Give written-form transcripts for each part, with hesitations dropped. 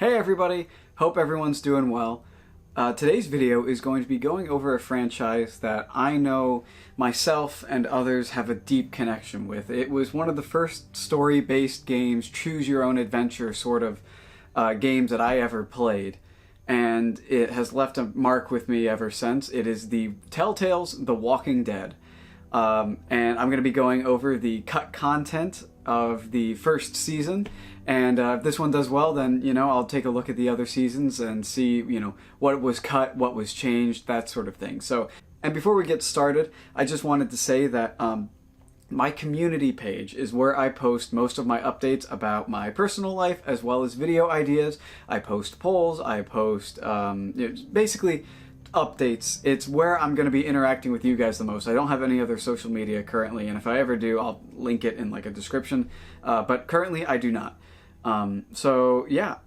Hey everybody, hope everyone's doing well. Today's video is going to be going over a franchise that I know myself and others have a deep connection with. It was one of the first story-based games, choose-your-own-adventure sort of games that I ever played, and it has left a mark with me ever since. It is the Telltale's The Walking Dead. And I'm going to be going over the cut content of the first season, and if this one does well, then, I'll take a look at the other seasons and see, what was cut, what was changed, that sort of thing. So, and before we get started, I just wanted to say that my community page is where I post most of my updates about my personal life as well as video ideas. I post polls, I post basically updates. It's where I'm going to be interacting with you guys the most. I don't have any other social media currently, and if I ever do, I'll link it in like a description, but currently I do not. So yeah,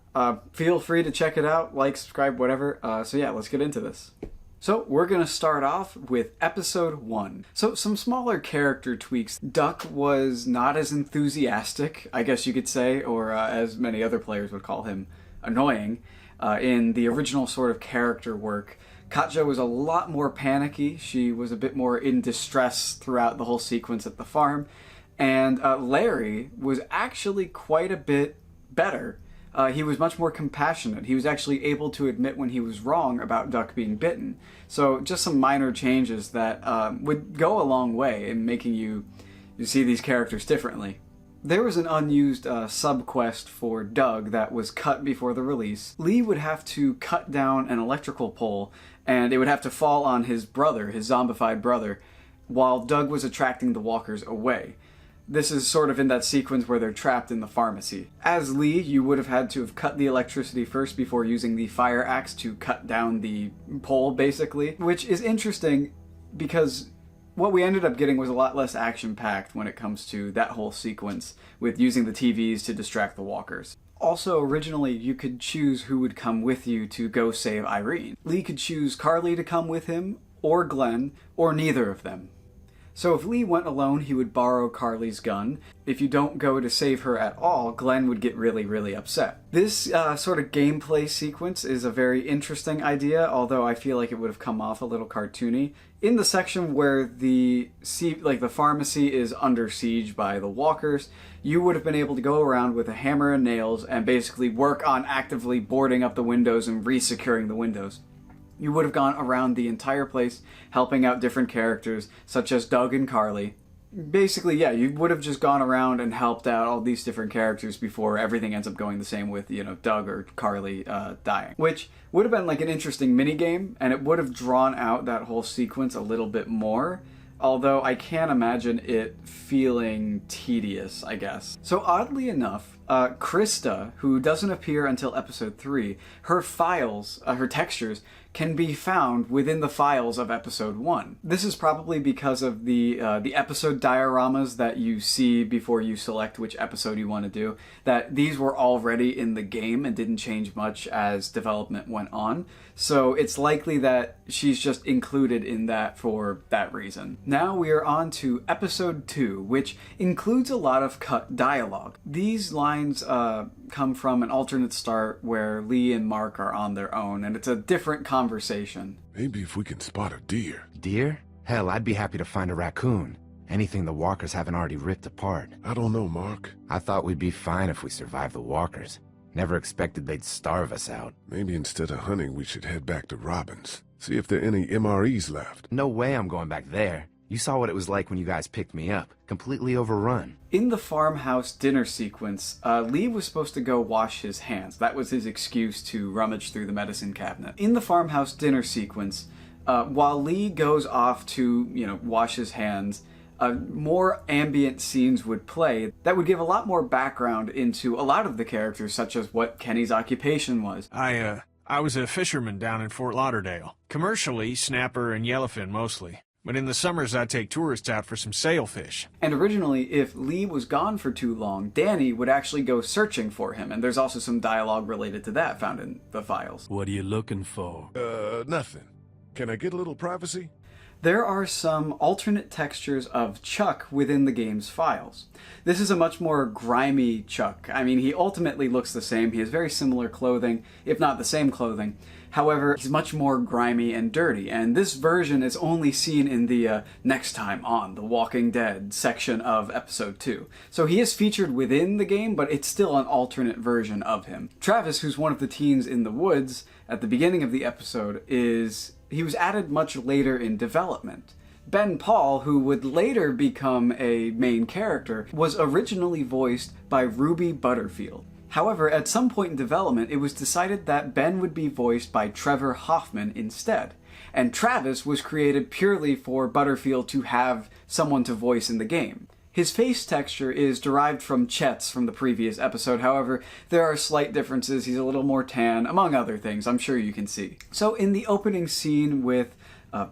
feel free to check it out, like, subscribe, whatever. So yeah, let's get into this. So we're going to start off with episode 1. So some smaller character tweaks. Duck was not as enthusiastic, I guess you could say, or as many other players would call him, annoying, in the original sort of character work. Katja was a lot more panicky. She was a bit more in distress throughout the whole sequence at the farm. And Larry was actually quite a bit better. He was much more compassionate. He was actually able to admit when he was wrong about Duck being bitten. So just some minor changes that would go a long way in making you see these characters differently. There was an unused sub-quest for Doug that was cut before the release. Lee would have to cut down an electrical pole, and it would have to fall on his brother, his zombified brother, while Doug was attracting the walkers away. This is sort of in that sequence where they're trapped in the pharmacy. As Lee, you would have had to have cut the electricity first before using the fire axe to cut down the pole, basically, which is interesting because what we ended up getting was a lot less action-packed when it comes to that whole sequence with using the TVs to distract the walkers. Also, originally, you could choose who would come with you to go save Irene. Lee could choose Carly to come with him, or Glenn, or neither of them. So if Lee went alone, he would borrow Carly's gun. If you don't go to save her at all, Glenn would get really upset. This sort of gameplay sequence is a very interesting idea, although I feel like it would have come off a little cartoony. In the section where the pharmacy is under siege by the walkers, you would have been able to go around with a hammer and nails and basically work on actively boarding up the windows and re-securing the windows. You would have gone around the entire place, helping out different characters, such as Doug and Carly. Basically, yeah, you would have just gone around and helped out all these different characters before everything ends up going the same with, Doug or Carly dying. Which would have been like an interesting minigame, and it would have drawn out that whole sequence a little bit more. Although I can't imagine it feeling tedious, I guess. So oddly enough, Krista, who doesn't appear until episode 3, her files, her textures, can be found within the files of episode 1. This is probably because of the episode dioramas that you see before you select which episode you want to do, that these were already in the game and didn't change much as development went on. So it's likely that she's just included in that for that reason. Now we are on to episode 2, which includes a lot of cut dialogue. These lines come from an alternate start where Lee and Mark are on their own, and it's a different conversation. Maybe if we can spot a deer. Deer? Hell, I'd be happy to find a raccoon. Anything the walkers haven't already ripped apart. I don't know, Mark. I thought we'd be fine if we survived the walkers. Never expected they'd starve us out. Maybe instead of hunting, we should head back to Robbins. See if there are any MREs left. No way I'm going back there. You saw what it was like when you guys picked me up. Completely overrun. In the farmhouse dinner sequence, Lee was supposed to go wash his hands. That was his excuse to rummage through the medicine cabinet. In the farmhouse dinner sequence, while Lee goes off to, wash his hands, more ambient scenes would play that would give a lot more background into a lot of the characters, such as what Kenny's occupation was. I was a fisherman down in Fort Lauderdale. Commercially, snapper and yellowfin mostly. But in the summers, I'd take tourists out for some sailfish. And originally, if Lee was gone for too long, Danny would actually go searching for him, and there's also some dialogue related to that found in the files. What are you looking for? Nothing. Can I get a little privacy? There are some alternate textures of Chuck within the game's files. This is a much more grimy Chuck. I mean, he ultimately looks the same. He has very similar clothing, if not the same clothing. However, he's much more grimy and dirty, and this version is only seen in the Next Time on The Walking Dead section of Episode 2. So he is featured within the game, but it's still an alternate version of him. Travis, who's one of the teens in the woods at the beginning of the episode, he was added much later in development. Ben Paul, who would later become a main character, was originally voiced by Ruby Butterfield. However, at some point in development, it was decided that Ben would be voiced by Trevor Hoffman instead. And Travis was created purely for Butterfield to have someone to voice in the game. His face texture is derived from Chet's from the previous episode, however, there are slight differences. He's a little more tan, among other things, I'm sure you can see. So in the opening scene with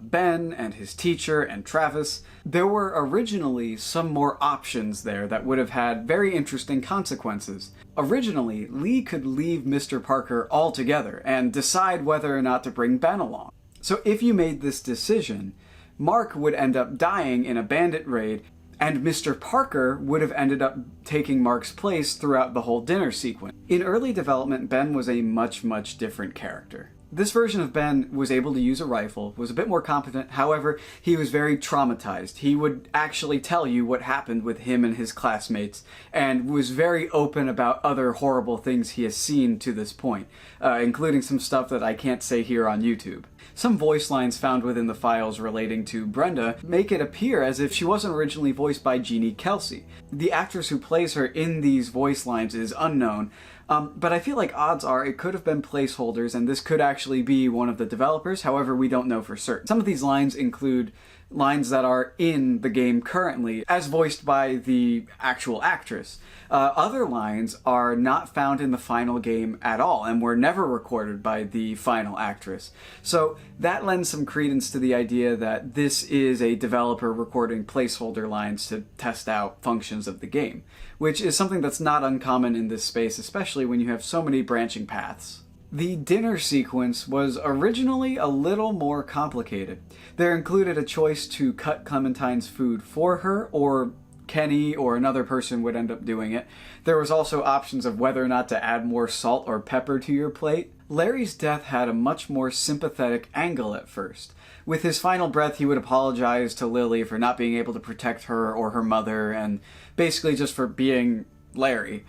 Ben and his teacher and Travis, there were originally some more options there that would have had very interesting consequences. Originally, Lee could leave Mr. Parker altogether and decide whether or not to bring Ben along. So if you made this decision, Mark would end up dying in a bandit raid, and Mr. Parker would have ended up taking Mark's place throughout the whole dinner sequence. In early development, Ben was a much different character. This version of Ben was able to use a rifle, was a bit more competent, however, he was very traumatized. He would actually tell you what happened with him and his classmates, and was very open about other horrible things he has seen to this point, including some stuff that I can't say here on YouTube. Some voice lines found within the files relating to Brenda make it appear as if she wasn't originally voiced by Jeannie Kelsey. The actress who plays her in these voice lines is unknown, but I feel like odds are it could have been placeholders and this could actually be one of the developers, however we don't know for certain. Some of these lines include lines that are in the game currently, as voiced by the actual actress. Other lines are not found in the final game at all, and were never recorded by the final actress. So that lends some credence to the idea that this is a developer recording placeholder lines to test out functions of the game, which is something that's not uncommon in this space, especially when you have so many branching paths. The dinner sequence was originally a little more complicated. There included a choice to cut Clementine's food for her, or Kenny or another person would end up doing it. There was also options of whether or not to add more salt or pepper to your plate. Larry's death had a much more sympathetic angle at first. With his final breath, he would apologize to Lily for not being able to protect her or her mother, and basically just for being Larry.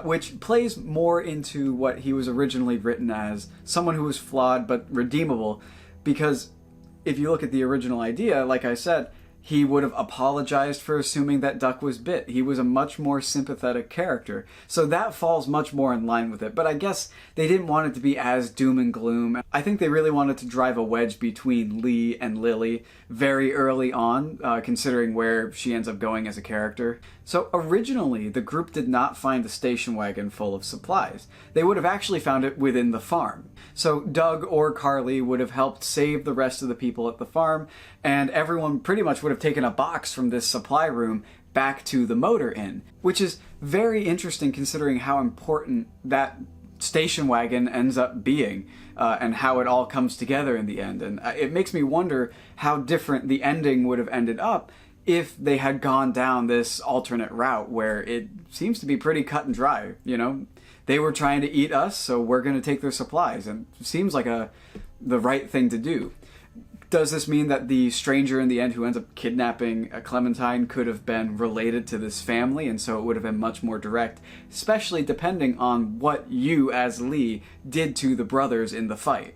Which plays more into what he was originally written as, someone who was flawed but redeemable, because if you look at the original idea, like I said, he would have apologized for assuming that Duck was bit. He was a much more sympathetic character. So that falls much more in line with it. But I guess they didn't want it to be as doom and gloom. I think they really wanted to drive a wedge between Lee and Lily very early on, considering where she ends up going as a character. So originally, the group did not find the station wagon full of supplies. They would have actually found it within the farm. So Doug or Carly would have helped save the rest of the people at the farm, and everyone pretty much would have taken a box from this supply room back to the motor inn, which is very interesting considering how important that station wagon ends up being, and how it all comes together in the end. And it makes me wonder how different the ending would have ended up if they had gone down this alternate route where it seems to be pretty cut and dry, you know? They were trying to eat us, so we're going to take their supplies, and it seems like the right thing to do. Does this mean that the stranger in the end who ends up kidnapping Clementine could have been related to this family, and so it would have been much more direct, especially depending on what you, as Lee, did to the brothers in the fight?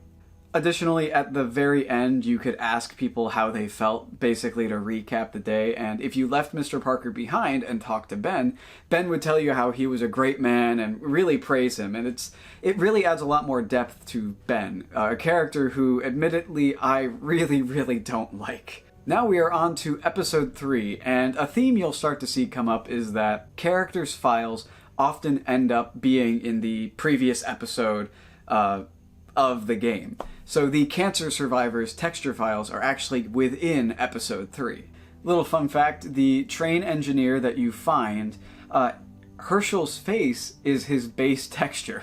Additionally, at the very end, you could ask people how they felt, basically to recap the day, and if you left Mr. Parker behind and talked to Ben, Ben would tell you how he was a great man and really praise him, and it really adds a lot more depth to Ben, a character who, admittedly, I really don't like. Now we are on to episode 3, and a theme you'll start to see come up is that characters' files often end up being in the previous episode of the game. So the cancer survivors' texture files are actually within episode 3. Little fun fact, the train engineer that you find, Herschel's face is his base texture,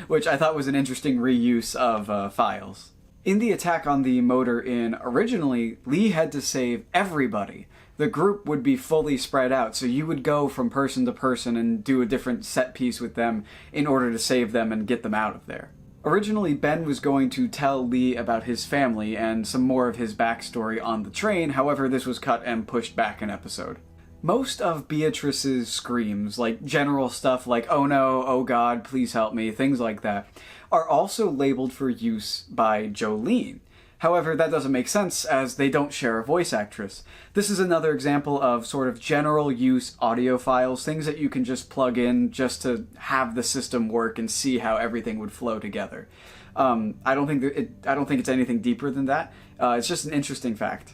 which I thought was an interesting reuse of files. In the attack on the Motor Inn, originally, Lee had to save everybody. The group would be fully spread out, so you would go from person to person and do a different set piece with them in order to save them and get them out of there. Originally, Ben was going to tell Lee about his family and some more of his backstory on the train, however this was cut and pushed back an episode. Most of Beatrice's screams, like general stuff like "oh no," "oh god, please help me," things like that, are also labeled for use by Jolene. However, that doesn't make sense as they don't share a voice actress. This is another example of sort of general use audio files, things that you can just plug in just to have the system work and see how everything would flow together. I don't think it's anything deeper than that. It's just an interesting fact.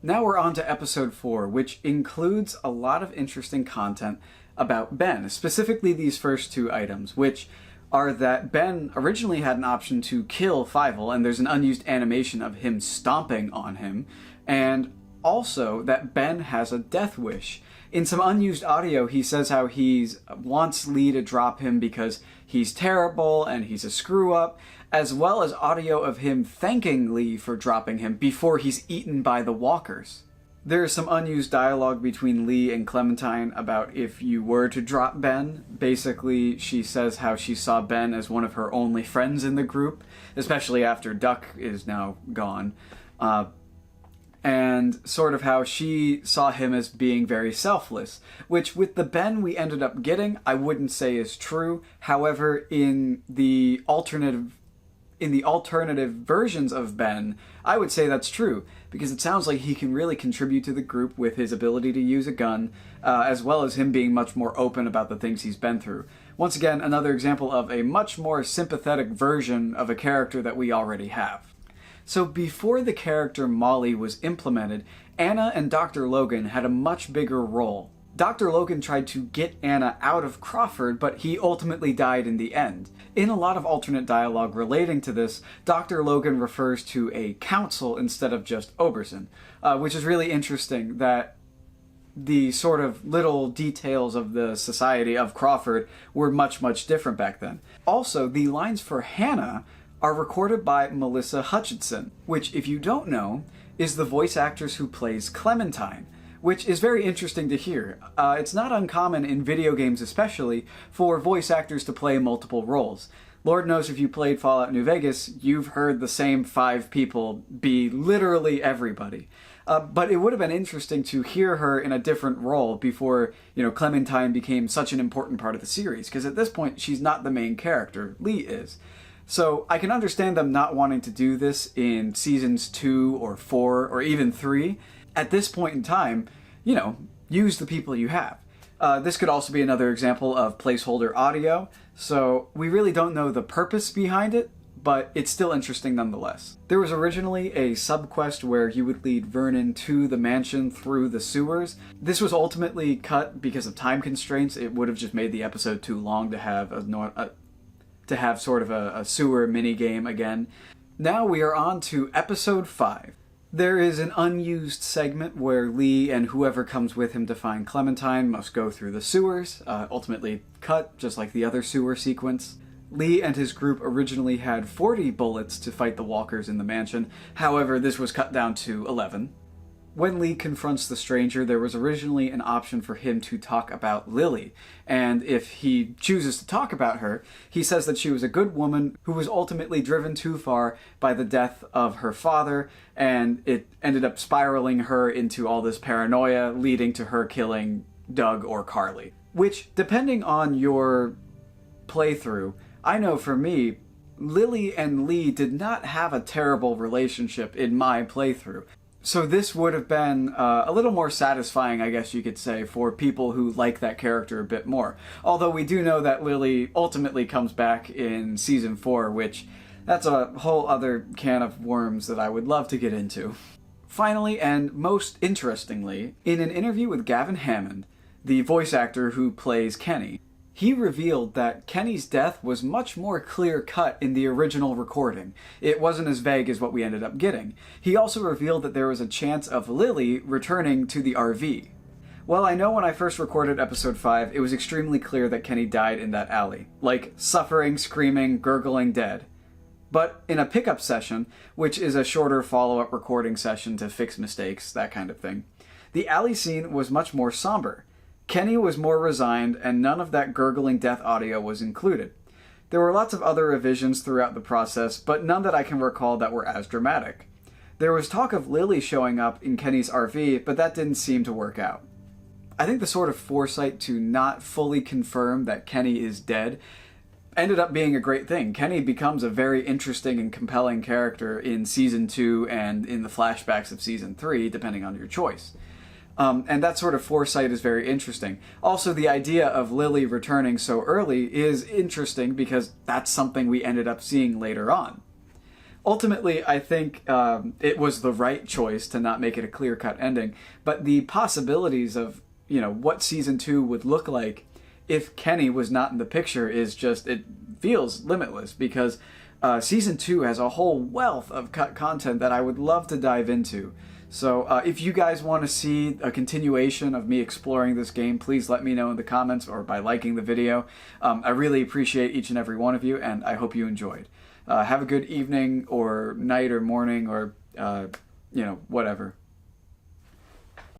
Now we're on to episode 4, which includes a lot of interesting content about Ben, specifically these first 2 items, which are that Ben originally had an option to kill Fievel, and there's an unused animation of him stomping on him, and also that Ben has a death wish. In some unused audio, he says how he wants Lee to drop him because he's terrible and he's a screw-up, as well as audio of him thanking Lee for dropping him before he's eaten by the walkers. There's some unused dialogue between Lee and Clementine about if you were to drop Ben. Basically, she says how she saw Ben as one of her only friends in the group, especially after Duck is now gone. And sort of how she saw him as being very selfless, which with the Ben we ended up getting, I wouldn't say is true. However, in the alternative versions of Ben, I would say that's true, because it sounds like he can really contribute to the group with his ability to use a gun, as well as him being much more open about the things he's been through. Once again, another example of a much more sympathetic version of a character that we already have. So before the character Molly was implemented, Anna and Dr. Logan had a much bigger role. Dr. Logan tried to get Anna out of Crawford, but he ultimately died in the end. In a lot of alternate dialogue relating to this, Dr. Logan refers to a council instead of just Oberson, which is really interesting that the sort of little details of the society of Crawford were much, much different back then. Also, the lines for Hannah are recorded by Melissa Hutchinson, which, if you don't know, is the voice actress who plays Clementine, which is very interesting to hear. It's not uncommon in video games especially for voice actors to play multiple roles. Lord knows if you played Fallout New Vegas, you've heard the same 5 people be literally everybody. But it would have been interesting to hear her in a different role before, Clementine became such an important part of the series, because at this point she's not the main character, Lee is. So I can understand them not wanting to do this in seasons 2 or 4 or even 3. At this point in time, use the people you have. This could also be another example of placeholder audio, so we really don't know the purpose behind it, but it's still interesting nonetheless. There was originally a subquest where you would lead Vernon to the mansion through the sewers. This was ultimately cut because of time constraints. It would have just made the episode too long to have sort of a sewer minigame again. Now we are on to episode 5. There is an unused segment where Lee and whoever comes with him to find Clementine must go through the sewers, ultimately cut, just like the other sewer sequence. Lee and his group originally had 40 bullets to fight the walkers in the mansion, however this was cut down to 11. When Lee confronts the stranger, there was originally an option for him to talk about Lily, and if he chooses to talk about her, he says that she was a good woman who was ultimately driven too far by the death of her father, and it ended up spiraling her into all this paranoia, leading to her killing Doug or Carly. Which, depending on your playthrough, I know for me, Lily and Lee did not have a terrible relationship in my playthrough. So this would have been a little more satisfying, I guess you could say, for people who like that character a bit more. Although we do know that Lily ultimately comes back in Season 4, which that's a whole other can of worms that I would love to get into. Finally, and most interestingly, in an interview with Gavin Hammond, the voice actor who plays Kenny, he revealed that Kenny's death was much more clear-cut in the original recording. It wasn't as vague as what we ended up getting. He also revealed that there was a chance of Lily returning to the RV. Well, I know when I first recorded episode 5, it was extremely clear that Kenny died in that alley. Like, suffering, screaming, gurgling, dead. But in a pickup session, which is a shorter follow-up recording session to fix mistakes, that kind of thing, the alley scene was much more somber. Kenny was more resigned, and none of that gurgling death audio was included. There were lots of other revisions throughout the process, but none that I can recall that were as dramatic. There was talk of Lily showing up in Kenny's RV, but that didn't seem to work out. I think the sort of foresight to not fully confirm that Kenny is dead ended up being a great thing. Kenny becomes a very interesting and compelling character in Season 2 and in the flashbacks of Season 3, depending on your choice. And that sort of foresight is very interesting. Also, the idea of Lily returning so early is interesting because that's something we ended up seeing later on. Ultimately, I think it was the right choice to not make it a clear-cut ending, but the possibilities of, what Season 2 would look like if Kenny was not in the picture is just, it feels limitless, because Season 2 has a whole wealth of cut content that I would love to dive into. So if you guys want to see a continuation of me exploring this game, please let me know in the comments or by liking the video. I really appreciate each and every one of you, and I hope you enjoyed. Have a good evening or night or morning or, whatever.